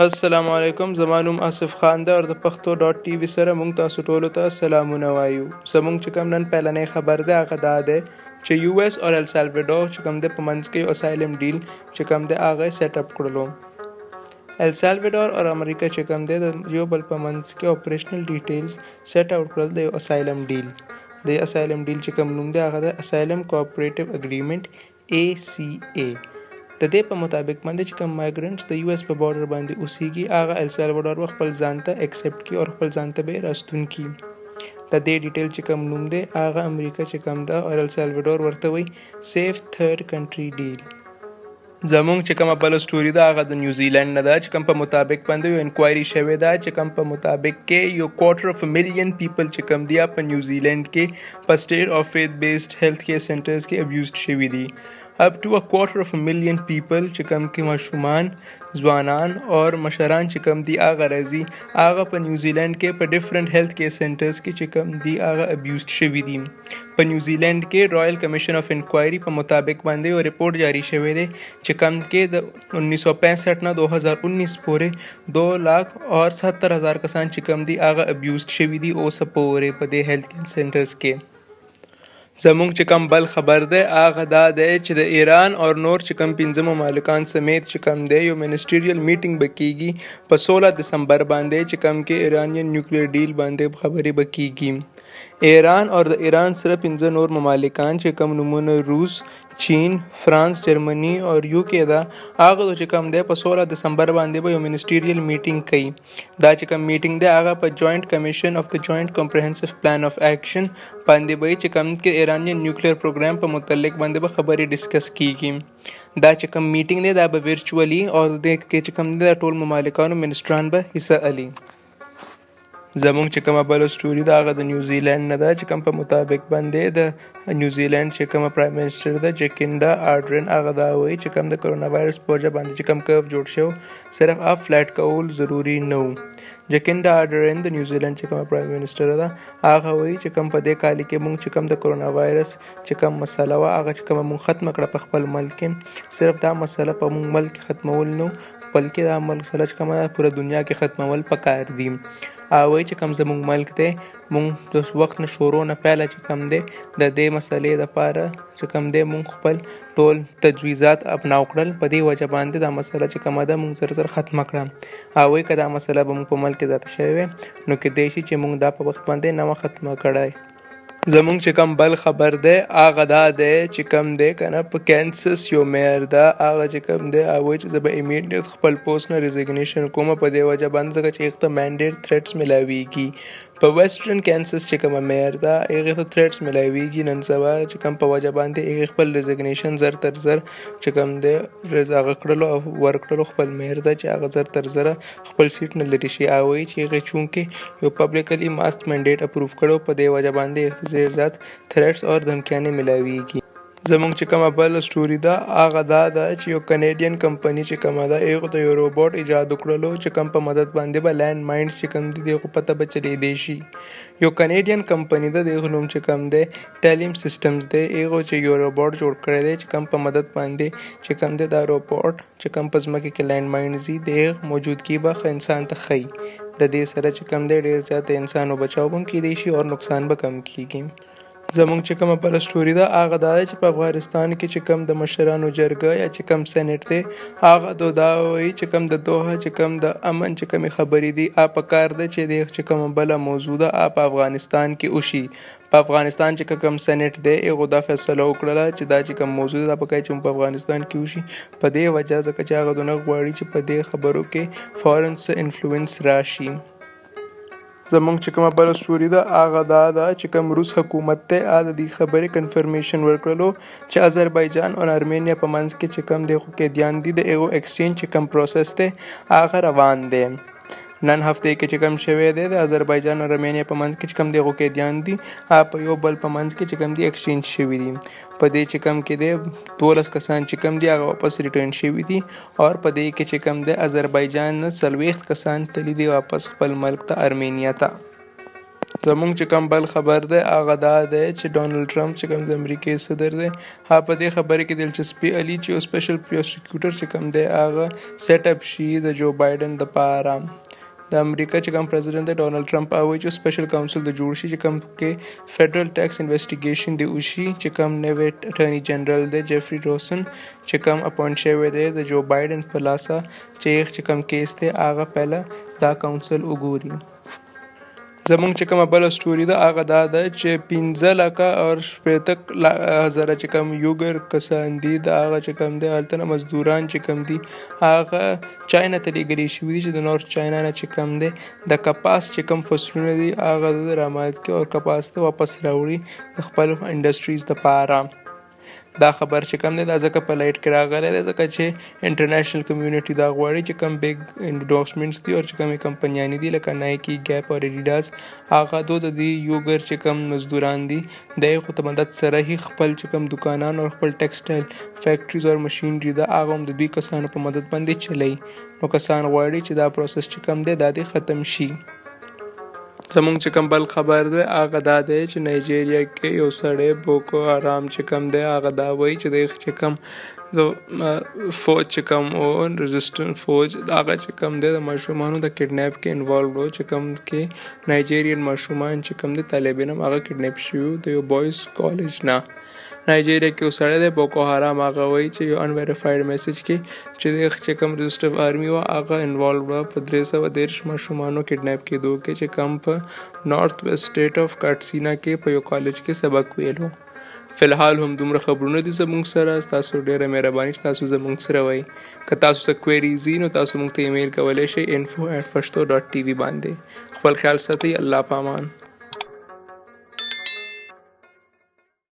السلام علیکم، زما نوم آصف خان ده او د پښتو ډاټ ټي وي سره موږ تاسو ټولو ته سلامونه وایو. زموږ چې کوم نن پیلنی خبر ده هغه دا دی چې یو اس او ال سالوادور چې کوم دی په منځ کې اسایلم ډیل چې کوم دی هغه سیټ اپ کړلو. ال سالوادور او امریکا چې کوم دی د یو بل په منځ کې اپریشنل ډیټیلز سیټ آوټ کړل د اسایلم ډیل. د اسایلم ډیل چې کوم نوم دی هغه د اسایلم کوآپریټیو اګریمنټ ACA. د دې په مطابق باندې چې کوم مایګرنټس د یو اس په بارډر باندې اوسېږي هغه ال سالوادور خپل ځان ته اکسپټ کړي او خپل ځان ته به راستون کړي. د دې ډیټیل چې کوم نوم دی هغه امریکا چې کوم ده او ال سالوادور ورته وایي سیف تھرډ کنټري ډیل. زموږ چې کومه بله سټوري ده هغه د نیوزیلینډ نه ده چې کوم په مطابق باندې یو انکوایري شوې ده چې کوم په مطابق کې یو 250,000 پیپل چې کوم دي په نیوزیلینډ کې په سټیټ آف فیث بیسډ هیلث کیر سنټرز کې ابیوزډ شوي دي. up to 250,000 پیپل چې کوم کې ماشومان، ځوانان او مشران چې کوم دي هغه راځي هغه په نیوزیلینډ کې په ډیفرنٹ هیلث کیر سنټرز کې چې کوم دي هغه ابیوزډ شوي دي. په نیوزیلینډ کې رائل کمیشن اف انکوایري په مطابق باندې یو رپورټ جاری شوی دی چې کوم کې د 1965 نه 2019 پورې 2,70,000 کسان چې کوم دي هغه ابیوزډ شوي دي اوس پورې په دې هیلث کیر سنټرز کې. زموږ چې کوم بل خبر دی هغه دا دی چې د ایران او نور چې کوم 15 ممالکان سمیت چې کوم دی یو منسټریل میټینګ به کیږي په 16 دسمبر باندې چې کوم کې ایرانین نیوکلیر ډیل باندې خبرې به کیږي. ایران او د ایران سره 15 نور ممالکان چې کوم نومونه روس، چین، فرانس، جرمني او UK ده هغه چې کوم دی په 16 دسمبر باندې به یو منسټریل میټینګ کوي. دا چې کوم میټینګ دی هغه په جوائنٹ کمیشن اف د جوائنٹ کمپریهنسیو پلان اف ایکشن باندې به چې کوم کې ایرانین نیوکلیر پروګرام په متعلق باندې به خبرې ډسکس کیږي. دا چې کوم میټینګ دی دا به ورچوالي او د کې چې کوم دی ټول ممالکانو منسټران به حصہ اخلي. زموږ چې کومه بله سټوري ده هغه د نیوزیلینډ نه ده چې کوم په مطابق باندې د نیوزیلینډ چې کومه پرایم منسټر ده جکینډا آرډرن هغه دا وایي چې کوم د کرونا وایرس په وجه باندې چې کوم کرف جوړ شو صرف اپ فلیټ کول ضروري نه و. جکینډا آرډرن د نیوزیلینډ چې کومه پرایم منسټر ده هغه وایي چې کوم په دې کال کې موږ چې کوم د کرونا وایرس چې کوم مسله وه هغه چې کومه موږ ختمه کړه په خپل ملک کې صرف دا مسله په موږ ملک کې ختمول نه بلکې دا مسله چې کومه پوره دنیا کې ختمول پکار دي. وایي چې کوم زموږ ملک دی موږ د وخت نه شروع نه پیله چې کوم دی د دې مسلې دپاره چې کوم دی موږ خپل ټول تجویزات اپناو کړل په دې وجه باندې دا مسله چې کومه ده موږ زر ختمه کړه. وایي که دا مسله به موږ په ملک کې زیاته شوې وی نو کیدای شي چې موږ دا په وخت باندې نه ختمه کړی. زموږ چې کوم بل خبر دی هغه دا دی چې کوم دی کنه په کینسس یو میر ده هغه چې کوم دی وایي چې زه به ایمیډیټ خپل پوسټ نه ریزیګنیشن کوم په دې وجه باندې ځکه چې هغه ته مینډیټ تھریټس ملاویږي. په ویسټرن کینسس چې کومه میر ده هغې ته تھریټس ملاویږي نن سبا چې کوم په وجه باندې هغې خپل ریزیګنیشن زر تر زر چې کوم دی هغه کړلو او ورکړلو خپل میر ده چې هغه زر تر زره خپل سیټ نه لري شي. وایي چې هغې چونکې یو پبلیکلی ماسک مینډیټ اپروف کړو په دې وجه باندې ډېر زیات تھریټس او دھمکیانې ملاویږي. زموږ چې کومه بله سټوري ده هغه دا ده چې یو کنیډین کمپني چې کومه ده هغو ته یو روبوټ ایجاد وکړلو چې کوم په مدد باندې به لینډ ماینډز چې کوم دي د هغو پته به چلیدی شي. یو کنیډین کمپنی ده د هغو نوم چې کوم دی ټیلیم سسټمز دی هغو چې یو روبوټ جوړ کړی دی چې کوم په مدد باندې چې کوم دی دا روبوټ چې کوم په ځمکې کې لینډ ماینډز دي د هغې موجودګي به ښه انسان ته ښیي. د دې سره چې کوم دی ډېر زیات انسان بچاو هم کیدی شي او نقصان به کم کیږي. زموږ چې کومه بله سټوري ده هغه دا ده چې په افغانستان کې چې کوم د مشرانو جرګه یا چې کوم سینټ دی هغه دا وایي چې کوم د دوحه چې کوم د امن چې کومې خبرې دي پکار ده چې د چې کومه بله موضوع ده په افغانستان کې وشي. په افغانستان چې کوم سینټ دی هغو دا فیصله وکړله چې دا چې کوم موضوع ده پکار چې په افغانستان کې وشي په دې وجه ځکه چې هغه دونه غواړي چې په دې خبرو کې فورن څه انفلوئنس راشي. زموږ چې کومه بله سټوري ده هغه دا ده چې کوم روس حکومت دی د دې خبرې کنفرمیشن ورکړلو چې آذربایجان او ارمینیا په منځ کې چې کوم د هغو قیدیان دي د هغو ایکسچینج چې کوم پروسس دی هغه روان دی. نن هفته کې چې کوم شوی دی د آذربایجان او ارمینیا په منځ کې چې کوم د هغو قیدیان دي په یو بل په منځ کې چې کوم دي ایکسچینج شوي دي. په دې چې کوم کې دی 12 کسان چې کوم دي هغه واپس ریټرن شوي دي او په دې کې چې کوم دی آذربایجان نه 40 کسان تللي دي واپس خپل ملک ته ارمینیا ته. زمونږ چې کوم بل خبر دی هغه دا دی چې ډونالډ ټرمپ چې کوم د امریکې صدر دی هغه په دې خبرې کې دلچسپي علي چې یو سپیشل پروسیکیوټر چې کوم دی هغه سیټ اپ شي د جو بایډن دپاره. د امریکا چې کوم پریزیډنټ دی ډونالډ ټرمپ هغه وایي چې سپیشل کاونسل د جوړ شي چې کوم کې فیډرل ټیکس انویسټیګیشن دی وشي چې کوم نوی اټرنی جنرال دی جیفري روسن چې کوم اپوینټ شوی دی د جو بایډن په لاسه چې کوم کیس دی هغه پهله دا کاونسل وګوري. زمونږ چې کومه بله سټوري ده هغه دا ده چې 15 لکه او 80 زره چې کوم یوګر کسان دي د هغه چې کوم دی هلته نه مزدوران چې کوم دي هغه چاینا ته لیږلی شوي دي چې د نورث چاینا نه چې کوم دی د کپاس چې کوم فصلونه دي هغه رامات کړي او کپاس ته واپس راوړي د خپل انډسټریز دپاره. دا خبر چې کوم دی دا ځکه په لایټ کې راغلی دی ځکه چې انټرنیشنل کمیونټي دا غواړي چې کوم بیگ انډورسمنټس دي او چې کومې کمپنیانې دي لکه نایکی ګیپ او ایډیډاس هغه د دې یوګر چې کوم مزدوران دي د خو ته مدد سره هی خپل چې کوم دکانان او خپل ټیکسټایل فیکټریز او ماشینری ده هغه هم د دوی کسانو په مدد باندې چلی. نو کسان غواړي چې دا پروسس چې کوم دی دا دې ختم شي. زمونږ چې کوم بل خبر دی هغه دا دی چې نایجیریا کې یو سړی بوکو حرام چې کوم دی هغه دا وایي چې د چې کوم فوج چې کوم او رزسټنټ فوج هغه چې کوم دی د ماشومانو د کډنیپ کې انوالو و چې کوم کې نایجیریان ماشومان چې کوم دی طالبان هم هغه کډنیپ شوي د یو بویز کالج نه. نایجیریا کې یو سړی دی بوکو حرام هغه وایي چې یو انویریفاید میسج کې چې کوم رزسټیو آرمي و هغه انوالو و په 313 ماشومانو کډنیپ کېدو کې چې کوم په نارت ویسٹ سټیټ اف کاټسینا کې په یو کالج کې سبق ویلو. فلحال هم دومره خبرونه دي زموږ سره. تاسو ډیره مهرباني تاسو زموږ سره وای. که تاسو څه کوئریز نو تاسو موږ ته ایمیل کولی شئ info@pashto.tv باندې. خپل خیال ساتئ. الله پامان.